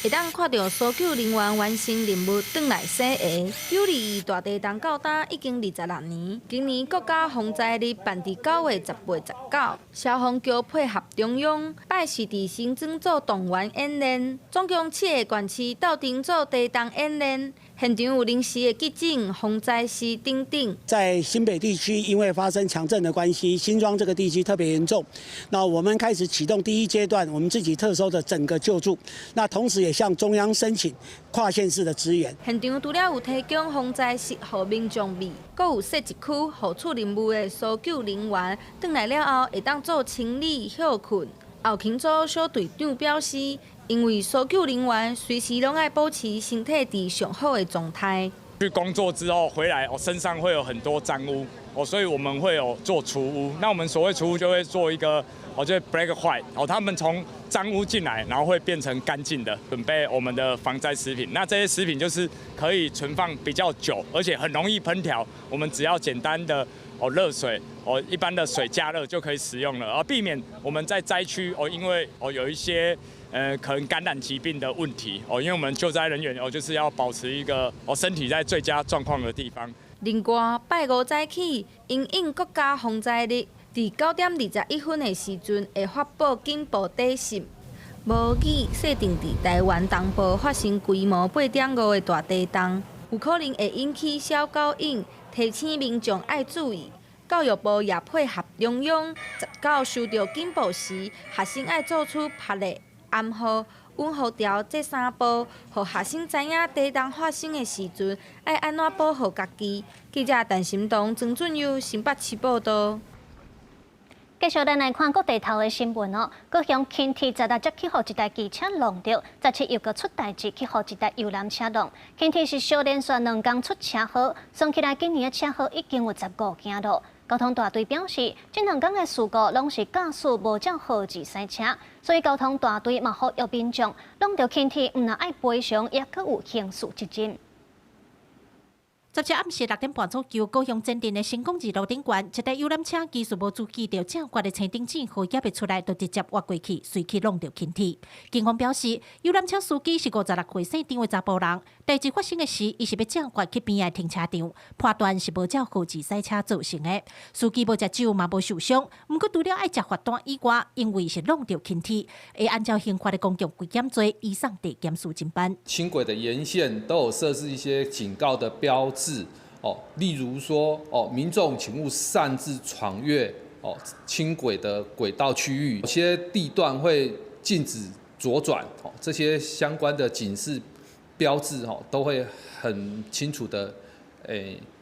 会当看到搜救人员完成任务转来洗鞋。921大地动到达已经26年，今年国家防灾日办伫9月18、19，消防局配合中央拜市伫新庄做动员演练，总共7个县市斗阵做地动演练。现场有临时的急诊、防灾师等等。在新北地区，因为发生强震的关系，新庄这个地区特别严重。那我们开始启动第1阶段，我们自己特搜的整个救助。那同时也向中央申请跨县市的支援。现场除了有提供防灾室予民众备，阁有设一区，互处任务的搜救人员转来了后，会当做清理、休困。后勤组小队长表示，因为搜救人员随时拢爱保持身体伫上好的状态。去工作之后回来，身上会有很多脏污，所以我们会有做除污。那我们所谓除污就会做一个，就是 break white，他们从脏污进来，然后会变成干净的，准备我们的防灾食品。那这些食品就是可以存放比较久，而且很容易烹调。我们只要简单的热水一般的水加热就可以使用了，避免我们在灾区因为有一些可能感染疾病的问题因为我们救灾人员就是要保持一个身体在最佳状况的地方。另外，拜五早起，因应国家防灾日，伫9点21分的时阵会发布警报提醒。无语设定伫台湾东部发生规模8.5的大地震，有可能会引起小狗影，提醒民众爱注意。教育部也配合中央，到收到警报时，学生爱做出拍的、暗号、稳好调这3步，互学生知影地震发生的时阵爱安怎保护家己。记者陈心彤、曾俊佑新北市报道。继续咱来看国地头的新闻哦。高雄轻铁16接起互一台机车弄着，17又搁出代志，去互一台游览车弄。轻铁是小连续2天出车祸，算起来今年的车祸已经有15件了。交通大队表示，这2天的事故拢是驾驶无照号志驶车，所以交通大队嘛呼吁民众弄着轻铁，唔但爱赔偿，也搁有刑事责任。17暗时6点半左右，高雄前镇的成功二路顶悬，一台游览车技术无注意到正悬的青顶线，和也袂出来，就直接滑过去，随去弄着轻铁。警方表示，游览车司机是56岁姓张的查甫人。代志发生的时，伊是要正滑去边的停车场，判断是无照号志驶车造成的。司机无食酒嘛无受伤，不过除了爱食罚单以外，因为是弄着轻铁，会按照刑法的公共危险罪移送地检署侦办。轻轨的沿线都有设置一些警告的标志。例如说，民众请勿擅自闯越轻轨的轨道区域，有些地段会禁止左转，这些相关的警示标志都会很清楚的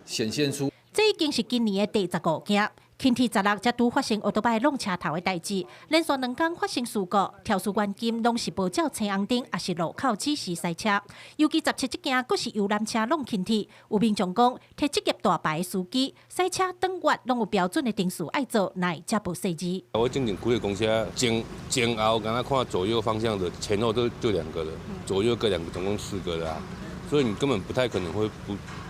显现出。这已经是今年的第15件。轻铁16才拄发生奥多拜弄车头的代志，连续2天发生事故，肇事原因拢是无照青红灯，也是路口指示驶车。尤其17这件，佫是游览车弄轻铁，有民众讲，摕职业大牌的司机驶车等越拢有标准的定数爱做，乃才无细字。我正经开的公车前后，刚刚看左右方向的前后都就2个了，左右各2个，总共4个啦。所以你根本不太可能会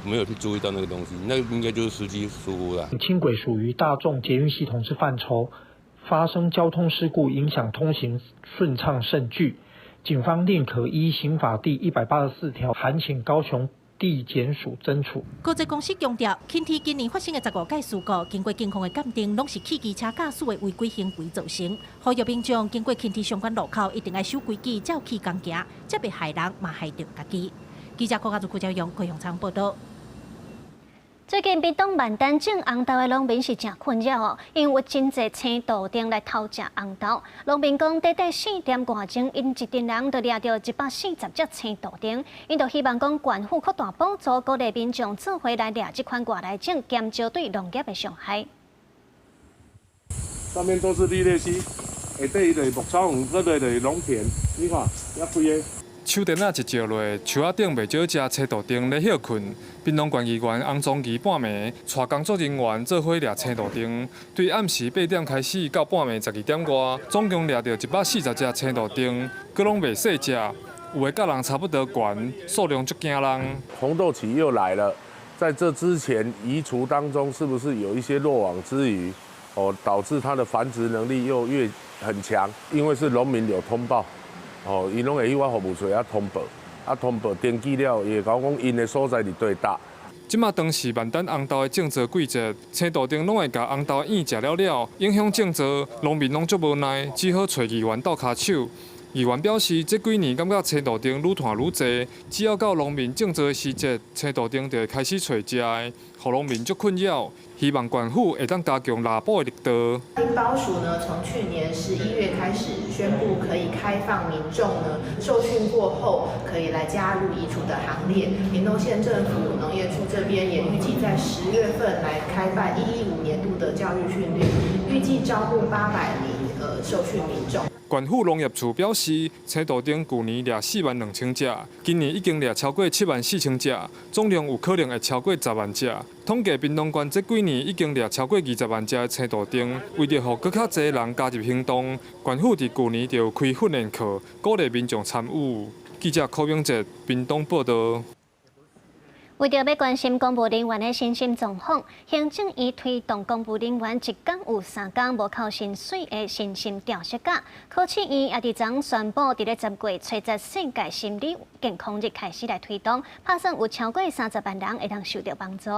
没有去注意到那个东西，那应该就是司机疏忽啦。轻轨属于大众捷运系统之范畴，发生交通事故影响通行顺畅甚巨。警方另可依刑法第184条函请高雄地检署侦处。高捷公司强调，轻铁今年发生的15件事故，经过警方的鉴定，拢是汽机车驾驶的违规行为造成。呼吁民众经过轻铁相关路口，一定要守规矩，照起讲行，才袂害人，嘛害着家己。记者郭家族、顾朝阳、高雄仓报道。最近屏东万丹种红豆的农民是真困扰哦，因为有真侪青豆丁来偷食红豆。农民讲，短4点外钟，因一群人就掠到140只青豆丁，因就希望讲县府扩大补助，鼓励民众做伙来掠这款外来种，减少对农业的伤害。上面都是绿鬣蜥，下底就是牧草园，这个就是农田，你看，遐规个。树电啊一照落，树仔顶袂少只青豆丁咧休困。屏东县议员洪宗仪半暝带工作人员做伙掠青豆丁，对暗时8点开始到半暝12点外，总共掠到140只青豆丁，佫拢袂细只，有的甲人差不多悬，数量足惊人。红豆期又来了，在这之前移除当中，是不是有一些落网之鱼？导致它的繁殖能力又越很强，因为是农民有通报。伊拢会去我服务处通报，通报登记了，伊会甲我讲因的所在伫对搭。即马当时万丹红豆的种植季节，青豆丁拢会甲红豆叶食了，影响种植，农民拢足无奈，只好找议员斗骹手。议员表示，这几年感觉青豆丁愈摊愈济，只要到农民种植的时节，青豆丁就会开始找食的，互农民足困扰。希望县府会当加强拉保的力度。林保署呢，从去年11月开始宣布可以开放民众呢受训过后，可以来加入移除的行列。屏东县政府农业处这边也预计在10月份来开办115年度的教育训练，预计招募800名受训民众。县府农业处表示，青豆丁去年掠42000只，今年已经掠超过74000只，总量有可能会超过10万只。统计屏东县这几年已经掠超过20万只的青豆丁，为着让更较侪人加入行动，县府伫去年就开训练课，鼓励民众参与。记者柯永哲，屏东报道。为着要关心公务人员的薪薪状况，行政院推动公务人员一工有3工无扣薪水的薪薪调息假。考试院也伫昨宣布，伫咧10月初10世界心理健康日开始来推动，打算有超过30万人会当受到帮助。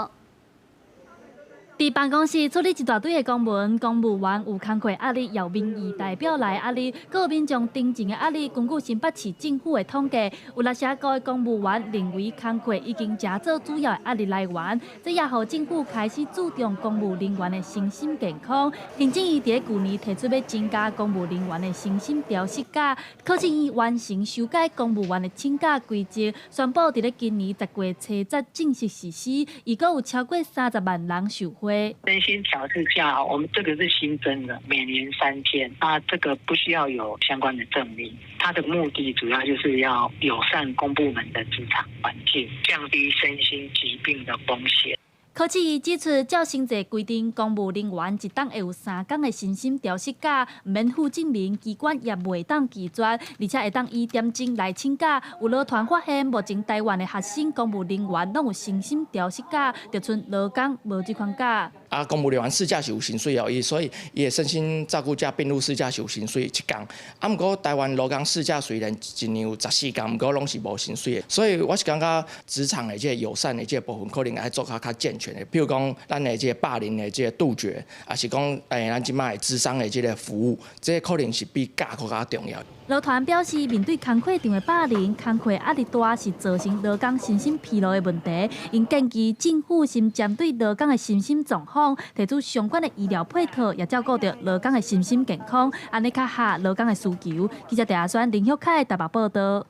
伫办公室处理一大堆的公文，公务员有工课压力，也有民意代表来压力，各有民众定情的压力。根据新北市政府的统计，有60个的公务员认为工课已经加做主要的压力来源，这也让政府开始注重公务人员的身心健康。行政院伫去年提出要增加公务人员的身心调息假，考试院完成修改公务员的请假规则，宣布伫咧今年10月初10正式实施，预计有超过30万人受惠。身心调试假，我们这个是新增的，每年3天。那这个不需要有相关的证明，它的目的主要就是要友善公部门的职场环境，降低身心疾病的风险。考试院指出，照新制规定，公务人员一档会有3工的身心调息假，唔免负证明，机关也袂当拒绝，而且会当以点钟来请假。有劳团发现，目前台湾的学生公务人员拢有身心调息假，就剩劳工无这款假。公务人员事假是有薪水哦，所以伊的身心照顾假并入事假是有薪水1工。毋过台湾劳工事假虽然一年有14工，毋过拢是无薪水的。所以我是感觉职场的这友善的这部分，可能要做较健全的。譬如讲，咱的这霸凌的这杜绝，也是讲咱即卖諮商的这个服务，这可能是比假更加重要。劳团表示，面对工课上的霸凌，工课压力大是造成劳工身心疲劳的问题。因建议政府先针对劳工的身心状况，提出相关的医疗配套，也照顾到劳工的身心健康，安尼较合劳工的需求。记者陈选林旭凯台北报道。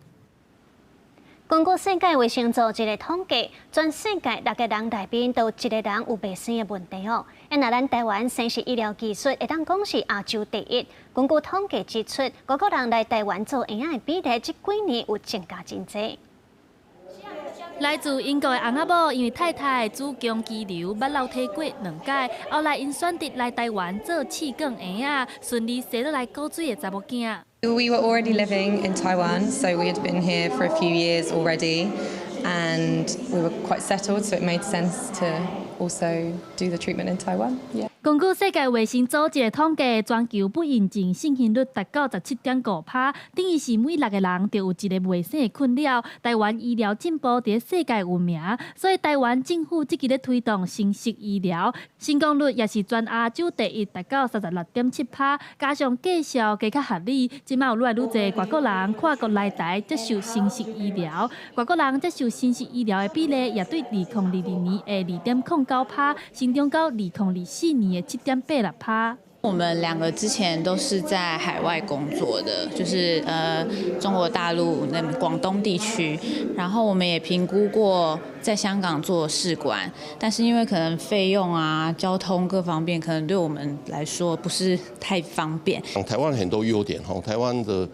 根据世界卫生组织的统计，全世界6个人内面都有1个人有袂生的问题哦。那咱台湾生殖医疗技术会当讲是亚洲第一。根据统计指出，外国人来台湾做婴仔的比例，这几年有增加真济。来自英国的翁仔某，因为太太子宫肌瘤捌流体过2届，后来因选择来台湾做气管婴仔，顺利生落来高水的查某囝。We were already living in Taiwan, so we had been here for a few years already, and we were quite settled, so it made sense to also do the treatment in Taiwan. Yeah. 根据世界卫生组织的统计，全球不孕症盛行率达到17.5%，等于是每6个人就有1个袂生的困扰。台湾医疗进步伫世界闻名，所以台湾政府积极咧推动生殖医疗，成功率也是全亚洲第一，达到36.7%。加上介绍加较合理，即卖有愈来愈侪外国人跨国来台接受生殖医疗，外国人接受生殖医疗的比例也对2022年的2.09%成长到2024年的7.86%。我们2个之前都是在海外工作的，就是中国大陆那广东地区，然后我们也评估过在香港做试管，但是因为可能费用啊、交通各方面，可能对我们来说不是太方便。台湾很多优点哈，台湾的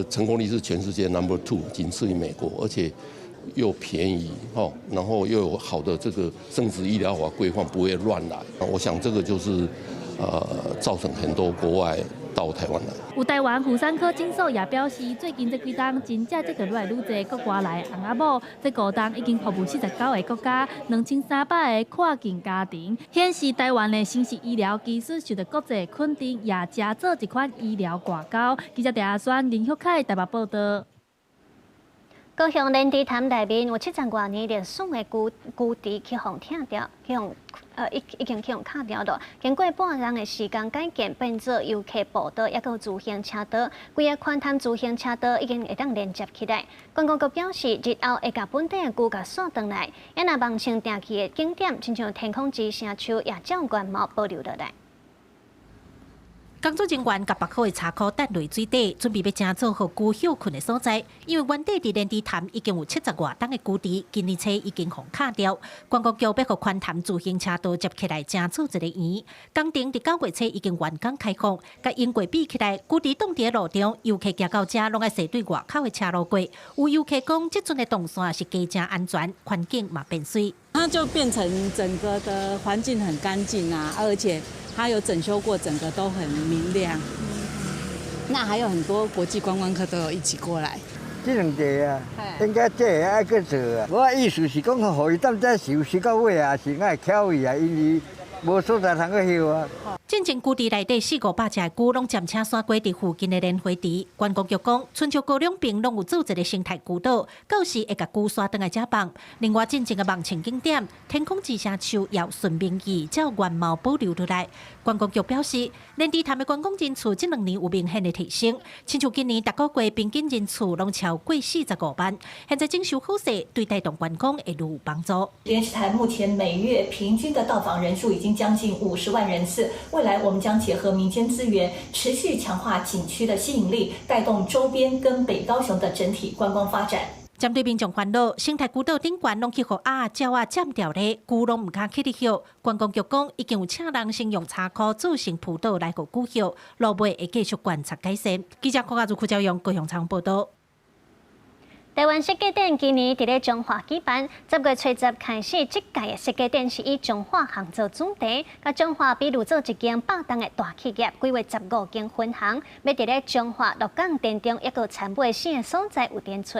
成功率是全世界 No.2， 仅次于美国，而且又便宜然后又有好的这个生殖医疗法规范，不会乱来。我想这个就是造成很多国外到台湾来。有台湾妇产科诊所也表示，最近这几冬真正接到愈来愈侪国外来的翁仔某，这5冬已经服务49个国家，2300个跨境家庭，显示台湾的生殖医疗技术受到国际肯定，也加做一款医疗挂钩。记者陈选林旭凯台北报道。高雄莲池潭内面有70多年历史的古池去互拆掉，已经去互砍掉了。经过半年的时间改建，变做游客步道，也有自行车道，规个宽潭自行车道已经会当连接起来。观光局表示，日后会把本地的古甲锁回来，也若望清定期的景点，亲像天空之城树也将原貌保留落来。工作人员甲北口的茶库等落水底，准备要正做互龟休困的所在。因为原地伫莲池潭已经有70多栋的古池，今年初已经互砍掉。观光局要互宽潭自行车道接起来，正做一个圆。工程伫9月初已经完工开放，甲因轨比起来，古池挡伫路中，游客行到遮拢爱斜对外口的车路过。有游客讲，即阵的动线是加正安全，环境嘛变水。它就变成整个的环境很干净啊，而且它有整修过，整个都很明亮。那还有很多国际观光客都有一起过来。这两个啊，应该这个爱去做啊。我意思是讲，互伊当再收到尾啊，是爱巧伊啊，因为无所在通去休啊。进前居地内底400-500只的牛拢占车山过伫附近的莲花池。观光局讲，春秋高两边拢有组织的生态孤岛，到时会甲牛山倒来遮放。另外，进前的望清景点天空之城树要顺民意，才有原貌保留落来。观光局表示，莲池潭的观光人次这2年有明显的提升，亲像今年逐个月平均人次拢超过45万。现在征收好势，对带动观光会愈有帮助。莲池潭目前每月平均的到访人数已经将近50万人次。未来我们将结合民间资源，持续强化景区的吸引力，带动周边跟北高雄的整体观光发展。针对民众烦恼，生态孤岛顶悬拢去互鸟啊占掉咧，牛拢唔敢去哩休。观光局讲，已经有请人先用茶壳做成步道来互牛休，落尾会继续观察改善。记者柯家族、柯昭阳、高雄场报道。台湾设计展今年伫咧中华举办，10月初10开始，这届的设计展是以中华行做主题，甲中华比如做一间霸档的大企业，规划15间分行，要伫咧中华鹿港店中一个参拜新的所在有展出。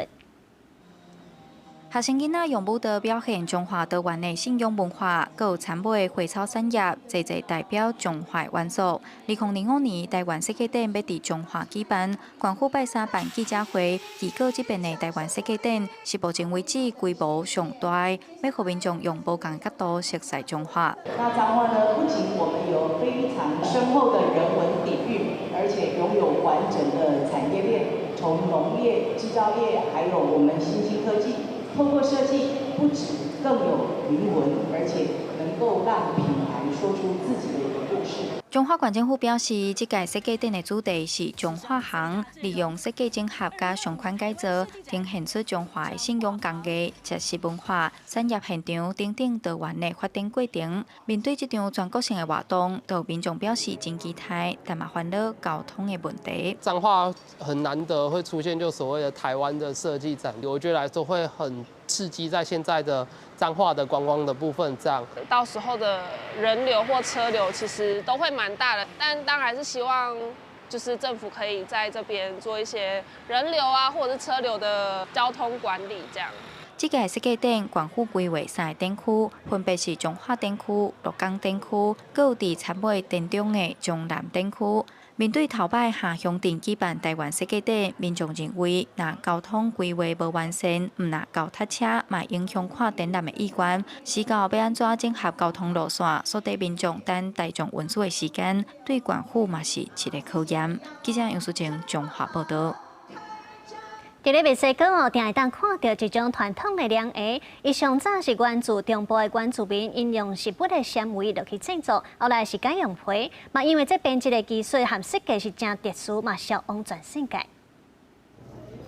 学生囡仔用舞蹈表现中华多元的信仰文化，佮有参拜花草产业，侪代表中华元素。2005年台湾设计展要伫中华举办，官府拜三办记者会，预告这边的台湾设计展是目前为止规模上大的，要互民众用不同角度熟悉中华。那彰化呢，不仅我们有非常深厚的人文底蕴，而且拥有完整的产业链，从农业、制造业，还有我们新兴科技。透过设计，不止更有灵魂，而且能够让品牌说出自己的一个故事。中华县政府表示，这届设计展的主题是中华行，利用设计整合加相关改造，呈现出中华的信仰工艺、食食文化、产业现场等等多元的发展过程。面对这场全国性的活动，都有民众表示真期待，但嘛烦恼交通的问题。彰化很难得会出现就所谓的台湾的设计展，我觉得来说会很刺激在现在的彰化的观光的部分，这样到时候的人流或车流其实都会蛮大的，但当然是希望就是政府可以在这边做一些人流啊或者是车流的交通管理这样。这届设计展，县府规划3个展区，分别是中华展区、鹿港展区，佮有伫参拜展中的中南展区。面对头摆下乡镇举办台湾设计展，民众认为，若交通规划无完善，毋若够塞车，嘛影响看展览的意愿。时到要安怎整合交通路线，所得民众等大众运输的时间，对县府嘛是一个考验。记者杨淑晴中华报道。伫咧墨西哥哦，定会当看到一种传统的凉鞋，伊上早是源自中部的原住民应用食物的纤维落去制作，后来是改用皮，嘛因为这编织的技术和设计是真特殊，嘛销往全世界。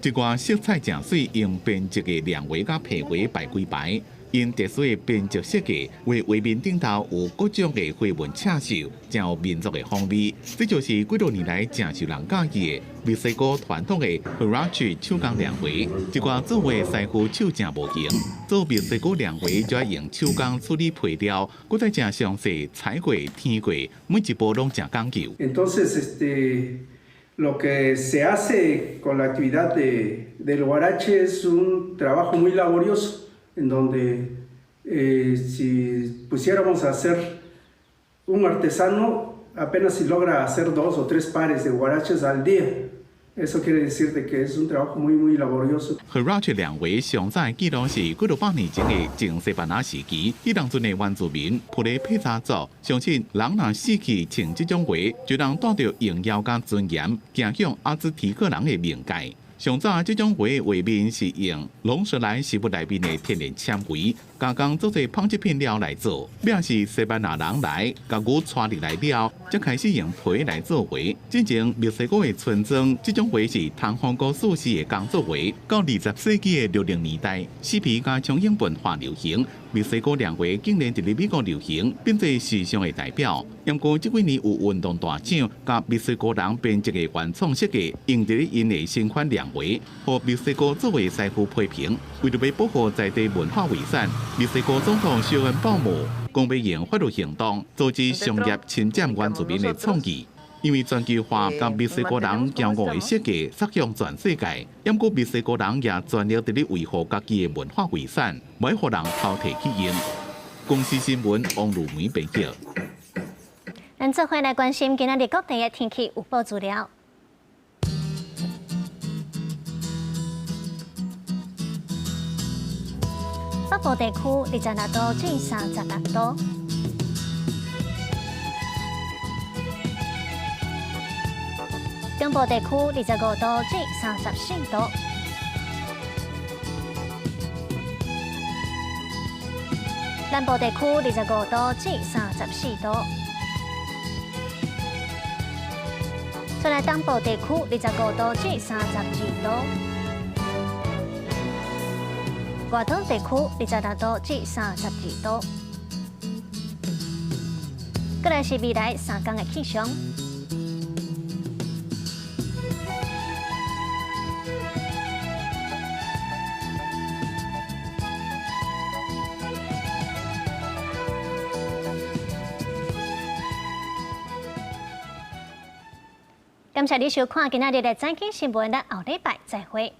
一罐色彩正水，用编织的凉鞋甲皮鞋排几排。因特殊的编织设计，为鞋面顶头有各种的花纹刺绣，真有民族的风味。这就是几多年来真受人喜爱的墨西哥传统的 Huarache 手工凉鞋。一罐做鞋师傅手真无形，做墨西哥凉鞋就要用手工处理皮料，搁再真详细裁过、添过，每一步拢真讲究。Lo que se hace con la actividad del huarache es un trabajo muy laborioso. En donde si pusiéramos a hacer un artesano apenas si logra hacer 2 o 3 pares de huaraches al día. Eso quiere decir de que es un trabajo muy laborioso. Huarache 凉鞋上早记录是几多百年前的前西班牙时期，伊当阵的原住民普雷佩查族相信，人若死去穿这种鞋，就能带着荣耀甲尊严，行向阿兹提克人的冥界。上早这种鞋的鞋面是用龙舌兰食物内面的天然纤维，加工做成纺织片料来做。表示西班牙人来，甲牛带入来了，才开始用皮来做鞋。之前墨西哥的村庄，这种鞋是唐方古素时的工作鞋。到20世纪的60年代，嬉皮加冲英文化流行。墨西哥凉鞋竟然伫咧美国流行，并做时尚的代表。不过这几年有运动大奖，甲墨西哥人编织的原创设计，用伫咧因的新款凉鞋，和墨西哥做鞋师傅批评。为了要保护在地文化遗产，墨西哥总统肖恩鲍姆讲要用法律行动阻止商业侵占原住民的创意。因为全球化甲墨西哥人骄傲的设计杀向全世界，不过墨西哥人也全力伫咧维护家己的文化遗产，袂互人偷摕去用。公司新闻王如梅报道。咱做伙来关心今仔日各地的天气预报资料。北部地区26度至36度，中部地区25度至34度，南部地区25度至34度。再来东部地区25度至32度，外岛地区26度至32度。再来是未来3天的气象。感谢你收看今仔日的财经新闻，咱后礼拜再会。